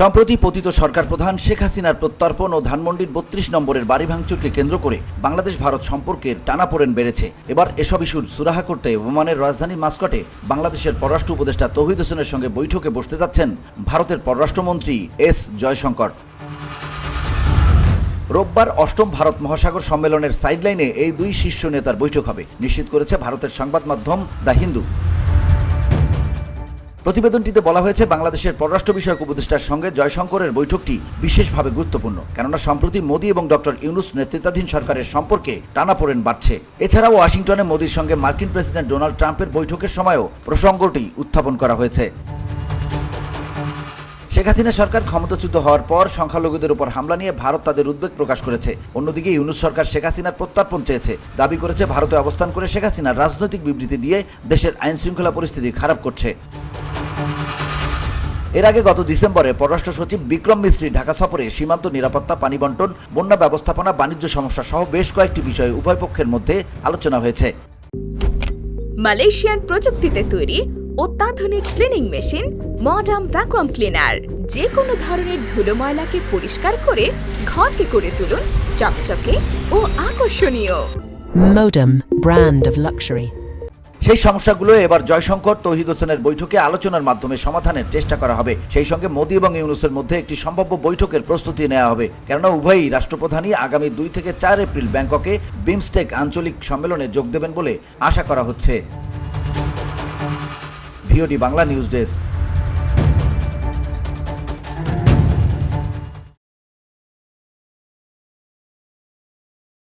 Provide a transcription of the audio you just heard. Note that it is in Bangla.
সম্প্রতি পতিত সরকার প্রধান শেখ হাসিনার প্রত্যর্পণ ও ধানমন্ডির ৩২ নম্বরের বাড়ি ভাঙচুরকে কেন্দ্র করে বাংলাদেশ ভারত সম্পর্কের টানাপোড়েন বেড়েছে। এবার এসব ইস্যুর সুরাহা করতে ওমানের রাজধানী মাস্কটে বাংলাদেশের পররাষ্ট্র উপদেষ্টা তৌহিদ হোসেনের সঙ্গে বৈঠকে বসতে যাচ্ছেন ভারতের পররাষ্ট্রমন্ত্রী এস জয়শঙ্কর। রোববার অষ্টম ভারত মহাসাগর সম্মেলনের সাইডলাইনে এই দুই শীর্ষ নেতার বৈঠক হবে, নিশ্চিত করেছে ভারতের সংবাদ মাধ্যম দ্য হিন্দু। প্রতিবেদনটিতে বলা হয়েছে, বাংলাদেশের পররাষ্ট্র বিষয়ক উপদেষ্টার সঙ্গে জয়শঙ্করের বৈঠকটি বিশেষভাবে গুরুত্বপূর্ণ, কেননা সম্প্রতি মোদি এবং ডক্টর ইউনূস নেতৃত্বাধীন সরকারের সম্পর্কে টানাপোড়েন বাড়ছে। এছাড়াও ওয়াশিংটনে মোদির সঙ্গে মার্কিন প্রেসিডেন্ট ডোনাল্ড ট্রাম্পের বৈঠকের সময়ও প্রসঙ্গটি উত্থাপন করা হয়েছে। শেখ হাসিনা সরকার ক্ষমতাচ্যুত হওয়ার পর সংখ্যালঘুদের উপর হামলা নিয়ে ভারত তাদের উদ্বেগ প্রকাশ করেছে। অন্যদিকে ইউনূস সরকার শেখ হাসিনার প্রত্যর্পণ চেয়েছে, দাবি করেছে ভারতে অবস্থান করে শেখ হাসিনা রাজনৈতিক বিবৃতি দিয়ে দেশের আইন শৃঙ্খলা পরিস্থিতি খারাপ করছে। এর আগে গত ডিসেম্বরে পররাষ্ট্র সচিব বিক্রম মিস্ত্রি ঢাকা সফরে সীমান্ত নিরাপত্তা, পানি বণ্টন, বন্যা ব্যবস্থাপনা, বাণিজ্য সমস্যা সহ বেশ কয়েকটি বিষয়ে উভয় পক্ষের মধ্যে আলোচনা হয়েছে। মালয়েশিয়ান প্রযুক্তিতে তৈরি অত্যাধুনিক cleaning machine modern vacuum cleaner যে কোনো ধরনের ধুলো ময়লাকে পরিষ্কার করে ঘরকে করে তুলুন চকচকে ও আকর্ষণীয়। Modem, brand of luxury. সেই সমস্যাগুলো এবার জয়শঙ্কর তৌহিদ হোসেনের বৈঠকে আলোচনার মাধ্যমে সমাধানের চেষ্টা করা হবে। সেই সঙ্গে মোদি এবং ইউনূসের মধ্যে একটি সম্ভাব্য বৈঠকের প্রস্তুতি নেওয়া হবে, কেননা উভয়ই রাষ্ট্রপ্রধানই আগামী 2 থেকে 4 এপ্রিল ব্যাংককে বিমস্টেক আঞ্চলিক সম্মেলনে যোগ দেবেন বলে আশা করা হচ্ছে। VOD Bangla news desk.